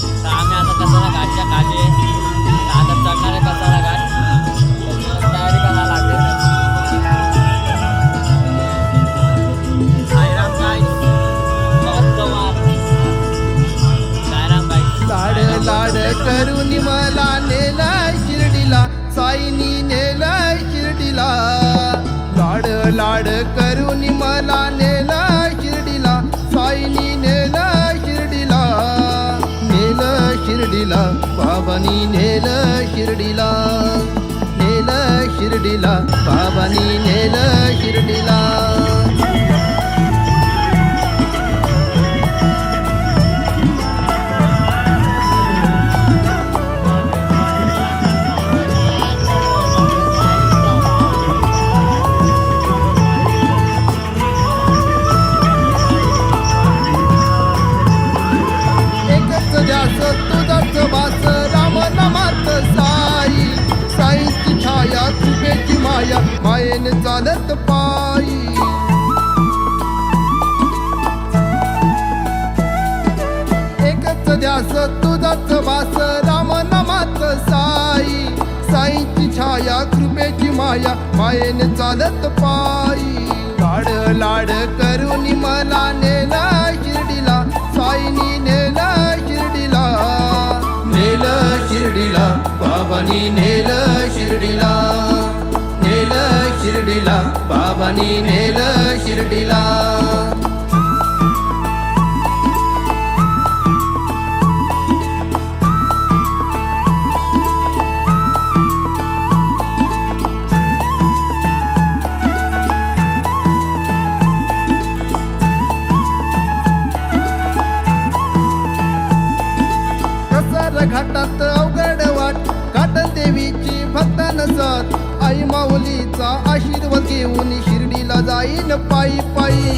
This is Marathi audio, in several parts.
तर आम्ही आता कसारा घाटच्या खाली आहे. आता चढणार आहे कसारा घाट. तयारी करायला लागते. साईराम गाईस, साईराम गाईस. लाड लाड करून मला नेलाय शिर्डीला, साईनी नेलाय शिर्डीला. लाड लाड करून मला नेलाय शिर्डीला, साईनी नेलाय शिर्डीला. नेलं शिर्डीला बाबांनी, नेलं शिर्डीला. नेलं शिर्डीला बाबांनी, नेलं शिर्डीला. तुझाच वास राम नामात साई. साईची छाया कृपेची माया, मायेने चालत पायी. एकच ध्यास तुझाच वास राम नामात साई. साईची छाया कृपेची माया, मायेने चालत पायी. लाड लाड करून मला नेला शिर्डीला, साईनी नेला शिर्डीला. नेलं शिर्डीला बाबांनी, नेलं शिर्डीला. नेलं शिर्डीला बाबांनी, नेलं शिर्डीला. घाटात अवघड वाट, काटन देवीची भक्तान साथ. आई माऊलीचा आशीर्वाद घेऊन शिर्डीला जाईन पायी पायी.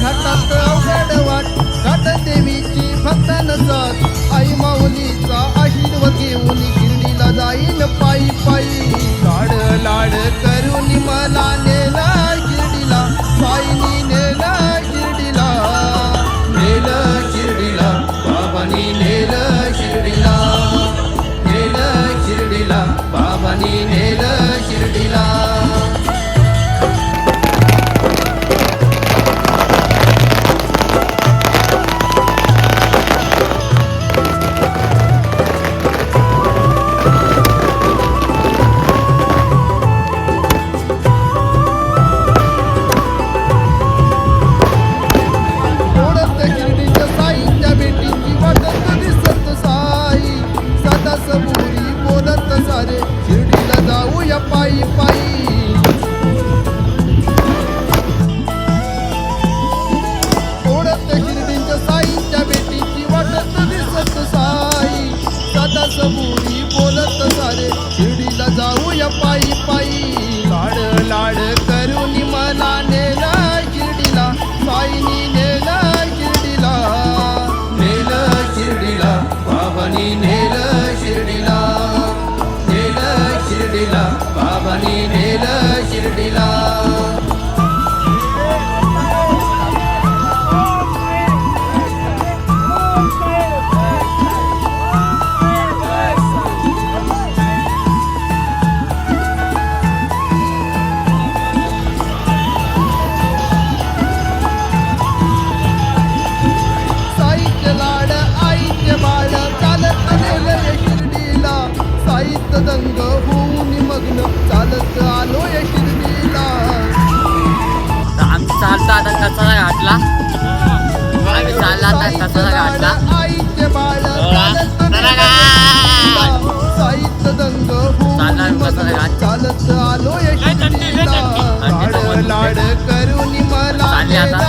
घाटात अवघड वाट, काटन देवीची भक्तान साथ. आई माऊलीचा आशीर्वाद घेऊन शिर्डीला जाईन पायी पायी. लाड लाड करून मला नेला शिर्डीला, साईनी नेला शिर्डीला. नेलं शिर्डीला बाबांनी, नेलं शिर्डीला. नेलं शिर्डीला बाबांनी, नेलं शिर्डीला. शिर्डीला जाऊया पायी पायी. ओढत शिर्डीच्या साईच्या भेटीची वाटत दिसत साई. सदा सबुरी बोलत सारे, शिर्डीला जाऊया पायी पायी. लाड लाड करून मला नेला शिर्डीला, साईनी नेला शिर्डीला. नेलं शिर्डीला बाबांनी, नेलं शिर्डीला. शिर्डीला बाबांनी, नेलं शिर्डीला. साईचे लाड आईचे बाळ, चालत नेलं शिर्डीला. साईत दंग होऊन मग्न, चालत आलोय शिर्डीला. आम्ही चालतो आता कसारा घाटला. आम्ही चालला आता कसारा घाटला. आईचे बाळ चालत नेलं, साईत दंग होऊन मग्न, चालत आलोय शिर्डीला. लाड लाड करून मला नेला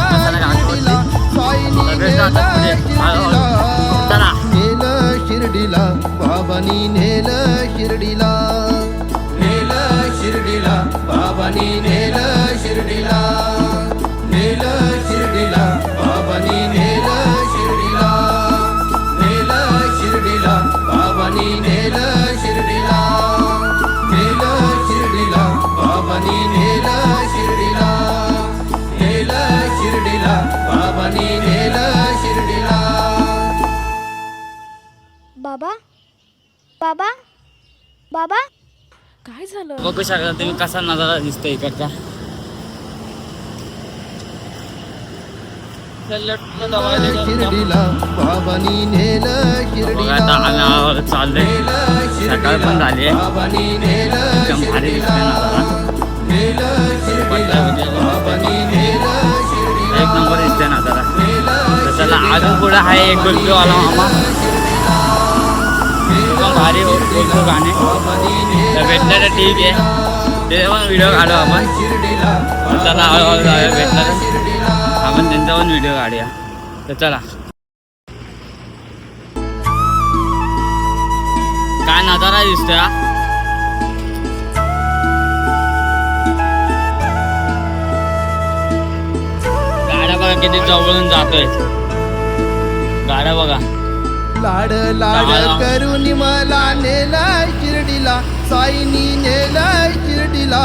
शिर्डीला, साईनी नेला शिर्डीला. नेलं शिर्डीला बाबांनी, नेलं शिर्डीला. नेलं शिर्डीला बाबांनी, नेलं शिर्डीला. नेलं शिर्डीला बाबांनी, नेलं शिर्डीला. नेलं शिर्डीला बाबांनी, नेलं शिर्डीला. नेलं शिर्डीला बाबांनी, नेलं शिर्डीला. नेलं बाबा बाबा बाबा काय झालं? बघू शकता तुम्ही कसा नजारा दिसतो इकडचा. शिर्डीला बाबांनी नेलं बघा आता आम्ही हळूहळू चाललोय. सकाळ पण झाली आहे. एकदम भारी दिसतोय नजारा. एक नंबर दिसतोय नजारा. तर चला अजून पुढे आहे एक गुलपीवाला मामा. एकदम भारी बोलतो गाणे. तर भेटलं तर ठीक आहे, ते पण व्हिडिओ काढू आपण. तर चला हळूहळू जाऊया. भेटलं तर आपण त्यांचा पण व्हिडिओ काढूया. तर चला. काय नजारा दिसतोय हा. गाड्या बघा किती जवळून जातोय. गाड्या बघा. लाड लाड करून मला नेलाय शिर्डीला, साईनी नेलाय शिर्डीला.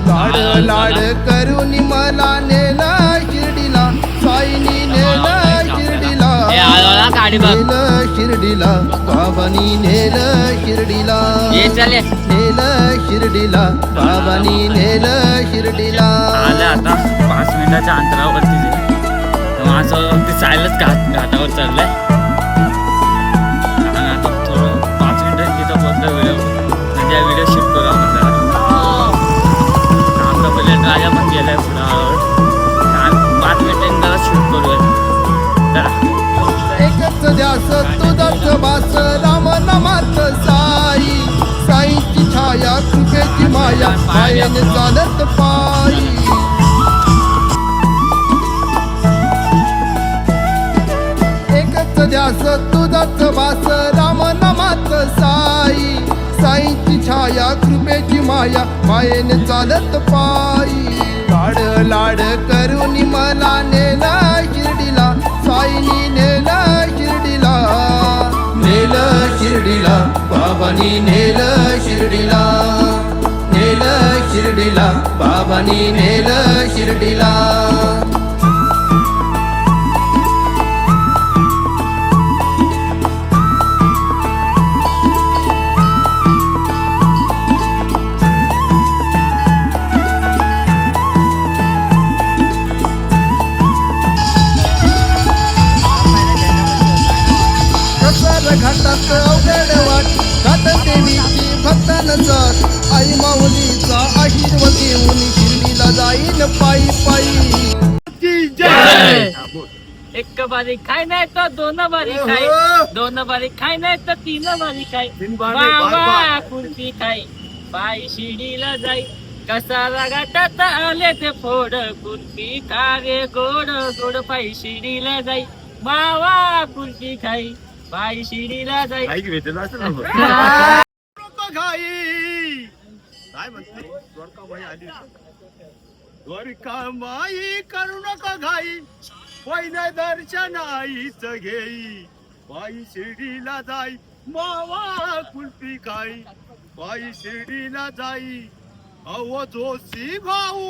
लाड लाड करून मला नेलाय शिर्डीला, साईनी नेलाय शिर्डीला. हे आला गाडी बघ. नेलं शिर्डीला बाबांनी नेलं शिर्डीला. ये चले. नेलं शिर्डीला बाबांनी नेलं शिर्डीला. आलं आता 5 मिनिटाच्या अंतरावरती जे असं ते चाललंच घाटावर चढलंय. आणि आता थोडं 5 मिनिटात तिथं पोहोचलं व्हिडिओ म्हणजे व्हिडिओ शूट करू आपण जरा. आपला पहिले राजा पण गेलाय पुढं हळूहळू. 5 मिनिटांनी जरा शूट करूया जरा. एकच ध्यास तुझाच वास राम नामात साई. साईची छाया कृपेची माया मायेने चालत पायी. एकच ध्यास तुझाच वास राम नामात साई. साईची छाया कृपेची माया मायेने चालत पायी. लाड लाड करून मला नेला शिर्डीला, साईनी नेला शिर्डीला. नेलं शिर्डीला बाबांनी नेलं शिर्डीला. नेलं शिर्डीला बाबांनी नेलं शिर्डीला. घाटात अवघड वाट घाट देवीची भक्तान जात. आई माऊलीचा आशीर्वाद घेऊन शिर्डीला जाईन पायी पायी. एक बारी खाय नाही तर 2 बारी खाय, 2 बारी खाय नाही तर 3 बारी खाय. बाबा कुल्फी खाय पायी शिर्डीला जाई. कसाला घाटात आले ते फोड कुल्फी खा रे गोड गोड पायी शिर्डीला जाई. बाबा कुल्फी खाई पायी शिर्डीला जाई. काय म्हणते द्वारकाबाई आली. द्वारकाबाई करू नका घाई, पहिल्या दर्शनाईच घेई. पायी शिर्डीला जाई मावा कुल्फी खाई पायी शिर्डीला जाई. अहो जोशी भाऊ,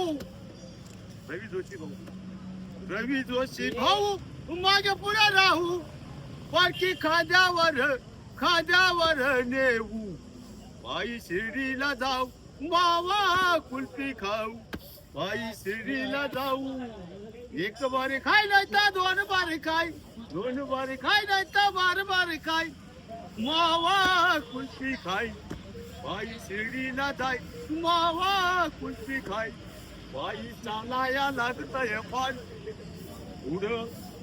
रवी जोशी भाऊ माझ्या पुढे राहू. पालखी खाद्यावर नेऊ. पायी शिर्डीला जाऊ मावा कुल्फी खाऊ. पायी शिर्डीला जाऊ. 1 बारी खाय नाही तर 2 बारी खाय, 2 बारी खाय नाही तर 12 बारी खाय. मावा कुल्फी खाय पायी शिर्डीला जाय. मावा कुल्फी खाय पायी चालाया लागतय पाय. पुढं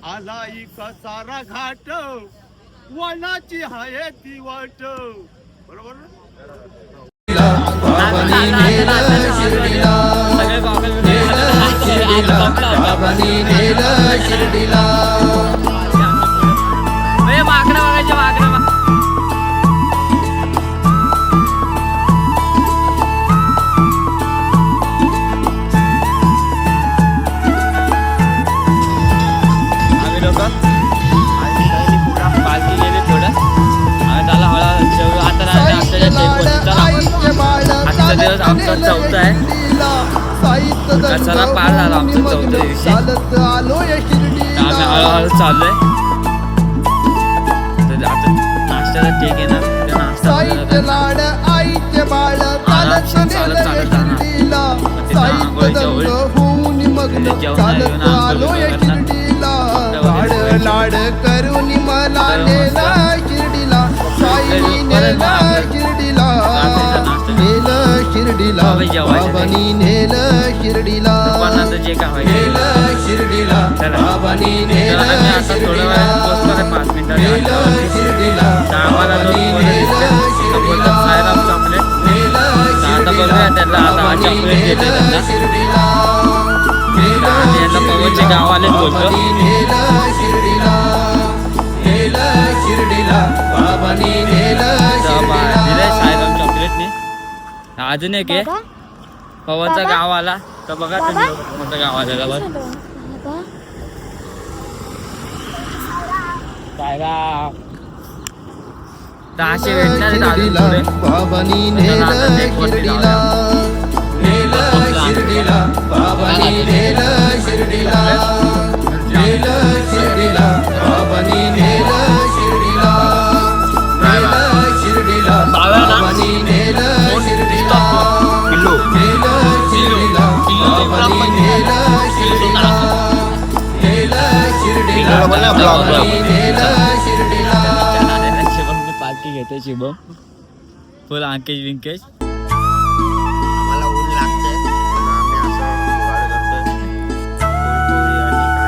आलाई कसारा घाट, वनाची आहे ती वाट. बरोबर ना? बाबांनी नेलं शिर्डीला. नेलं शिर्डीला बाबांनी नेलं शिर्डीला. माकडा बघायचे माकडा. पालखी गेली थोडं आणि त्याला हळूहळू आता आजचा दिवस आमचा 4था आहे. कसाला पार झाला आमचा 4थ्या दिवशी. आम्ही हळूहळू चाललोय. तर आता नाश्ता लाड आईचे बाळ चालत नेलंय शिर्डीला साईत दंग होऊन मग्न चालत आलोय शिर्डीला लाड करून मला नेला शिर्डीला साईनी नेला शिर्डीला नेलं शिर्डीला बाबांनी नेलं शिर्डीला नेलं शिर्डीला बाबांनी नेलं शिर्डीला नेलं शिर्डीला बाबांनी नेलं शिर्डीला नेलं शिर्डीला गावाले बोलतो शिर्डीला नेलं शिर्डीला बाबांनी नेलं सायराम चॉकलेटने अजून एक आहे बाबा पवनचा बाबा? गाव आला तर बघा बाबा? तुम्ही कोणता गाव आलेला बघ बाबा सायराम दहाशे भेटणार आहेत अजून शिर्डीला पुढे. बाबांनी नेलं शिर्डीला नेलं शिर्डीला बाबांनी नेलं शिर्डीला नेलं शिर्डीला बाबांनी नेलं शिर्डीला नेलं शिर्डीला बाबांनी नेलं शिर्डीला नेलं शिर्डीला बाबांनी नेलं शिर्डीला नेलं शिर्डीला बाबांनी नेलं शिर्डीला शुभम पार्टी घेतो शुभम फुल अंकेश विंकेश आम्हाला ऊन लागते पण आम्ही असं जुगाड करतोय पोळी आणि काय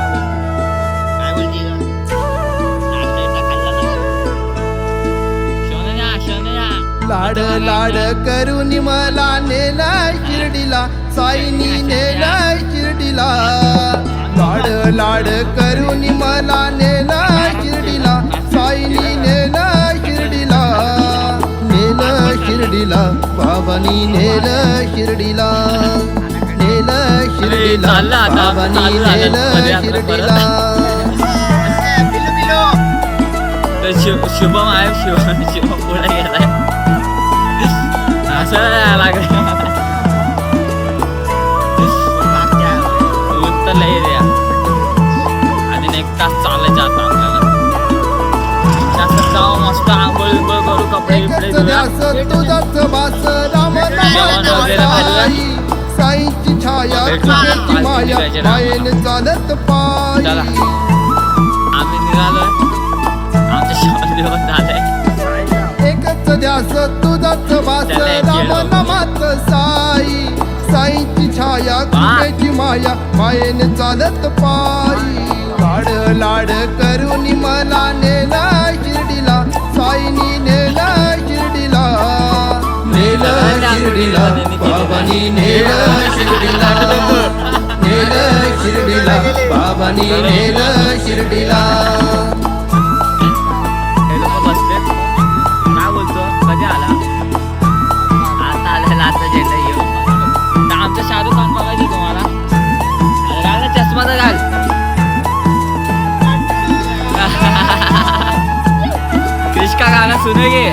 बोलती लाड लाड करून मला नेला शिर्डीला साईनी नेला शिर्डीला लाड लाड करून मला नेला शिर्डीला साईनी नेला शिर्डीला नेलं शिर्डीला बाबांनी नेलं शिर्डीला नेलं शिर्डीला चाललं आता, बाबांनी चालू झालं. मध्ये नेलं आता शिर्डीला तर शुभम आहे शुभम पुढे गेलाय असं लागलं ऊन तर लय रे अजून 1 तास चालायचं आता आपल्याला जास्त जाऊ मस्त आंघोळ बिंघोळ करू कपडे बिपडे एकच धुया. ध्यास तुझाच वास राम जेवण वगैरे खाल्लं? साईची छाया भेटलं. तुझ्याची आज माया निघायचे ना. मायेने चालत पायी चला. आम्ही निघालोय आमचं शॉल दिवस झालंय एकच ध्यास तुझाच वास त्याला एक राम केळं. नामात साई साईची छाया तुझ्याची माया मायेने चालत पायी लाड लाड करून मला नेला शिर्डीला साईनी नेला शिर्डीला नेलं शिर्डीला बाबांनी नेलं शिर्डीला नेलं शिर्डीला बाबांनी नेलं शिर्डीला हे लोक बसले काय बोलतो कधी आला आता आलेला आता झेंडा घेऊन तर आमचं शाहरुख खान बघायचं तुम्हाला अरे घाल ना चष्मा तर घाल क्रिश का गाणं सुने गे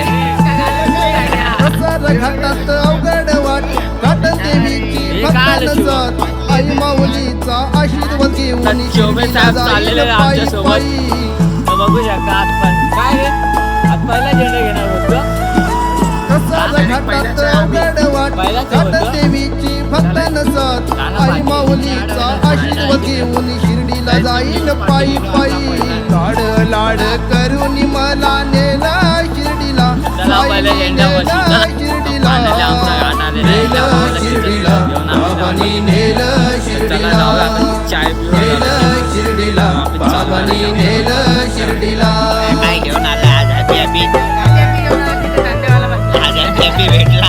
प्रसार घाटात अवघड वाट घाट देवीची भक्तान जात आई माऊलीचा आशीर्वाद घेऊन सच्चोबे साहेब चाललेले जाईल आमच्या पायी सोबत. पायी तर बघू शकता आज पण काय रे आज पहिला झेंडा घेणार होतो प्रसार घाटात अवघड वाट पहिलाच घाट होतं. देवीची भक्तान जात आई माऊलीचा आशीर्वाद घेऊन शिर्डीला जाईन पायी पायी लाड लाड करून मला नेला शिर्डीला चला पहिले साईनी झेंडा नेला बसवला. शिर्डीला आलेले आमचा घाट आलेला आहे. त्या नेलं भावाला शिर्डीला घेऊन आम्ही बाबांनी जाऊ. नेलं चला शिर्डीला जाऊया आता चाय पिऊया. नेलं शिर्डीला बाबांनी नेलं शिर्डीला काय घेऊन आला आज हॅपी हॅपी आज हॅपी हॅपी भेटला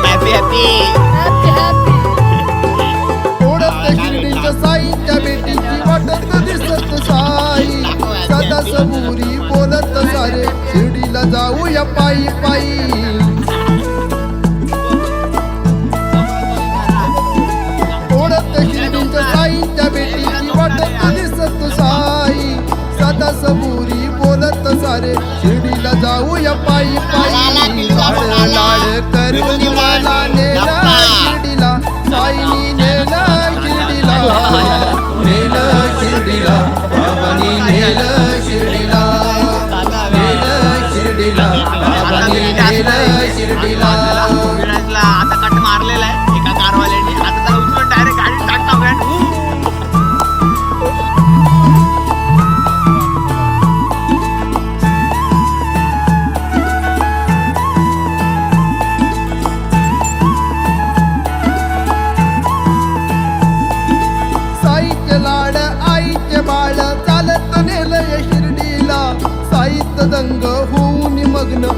हॅपी हॅपी ओढत शिर्डीच्या साईच्या बेटीची वाटत दिसत साई सदा सबुरी बोलत सारे शिर्डीला जाऊया पायी पायी ओढत शिर्डीच्या साईच्या बेटीची वाटत दिसत साई सदा सबुरी बोलत सारे शिर्डीला जाऊया पायी पायी लाड लाड करून मला नेलं शिर्डीला साईनी नेलं शिर्डीला नेलं शिर्डीला बाबांनी नेलं शिर्डीला नेलं शिर्डीला बाबांनी नेलं शिर्डीला. आता कट मारलेला आहे एका कारवाल्याने. आता त्याला उचलून डायरेक्ट गाडी टाकता फ्रेंड. साईचे लाड आईचे बाळ चालत नेलंय शिर्डीला साईत दंग होऊन मग्न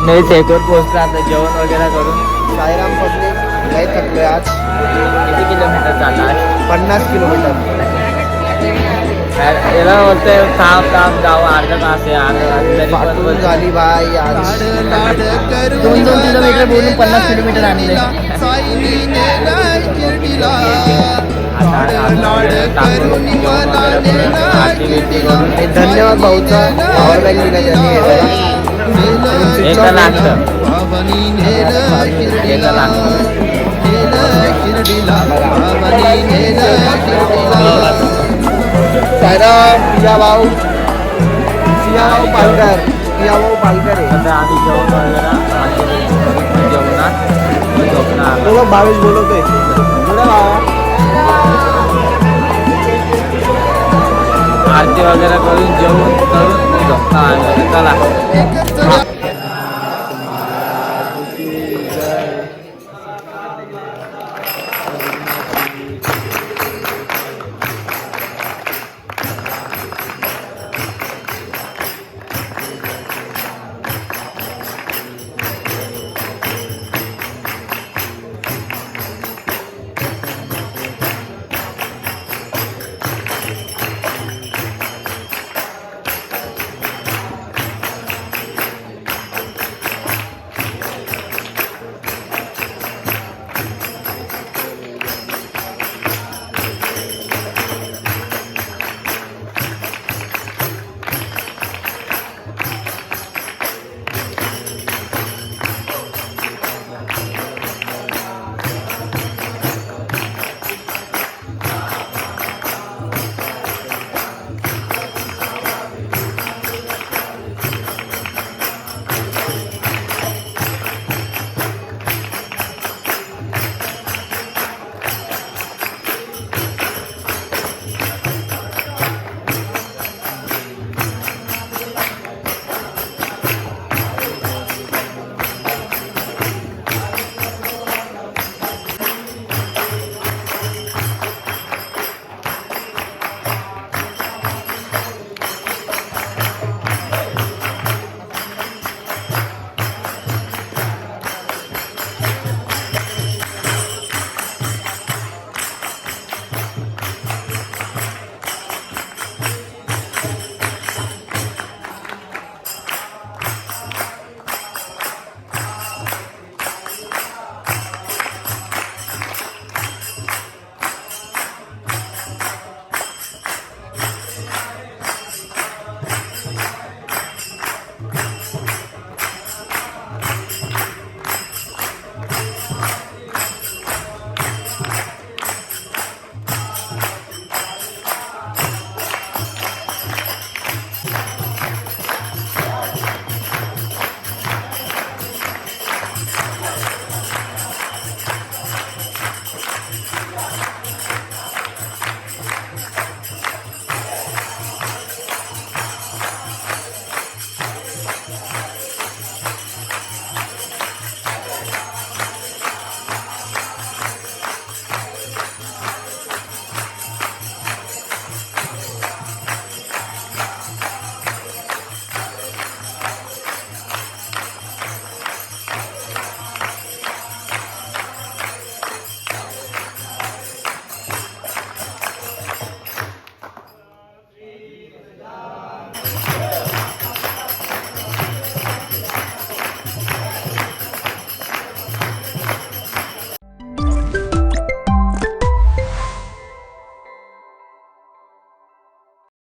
नाही टेकवर पोहोचला आता जेवण वगैरे करून. साईराम पब्लिक लय थकलोय आज. किती किलोमीटर चालणार? 50 किलोमीटर. याला बोलतोय थांब थांब जाऊ अर्धा तास आहे अर्धा पाठवून झाली भाई आज. 2-2 किलोमीटर बोलून 50 किलोमीटर आणले. धन्यवाद भाऊचा पॉवर बँक दिला त्यांनी. एका लागतं एका लागतं. साईराम पिया भाऊ पालकर आहे. आता आम्ही जेवण वगैरे जेवणात झोपणार. बोलो भावेश बोलवतोय. आरती वगैरे करून जेवण करून झोपणार. चला.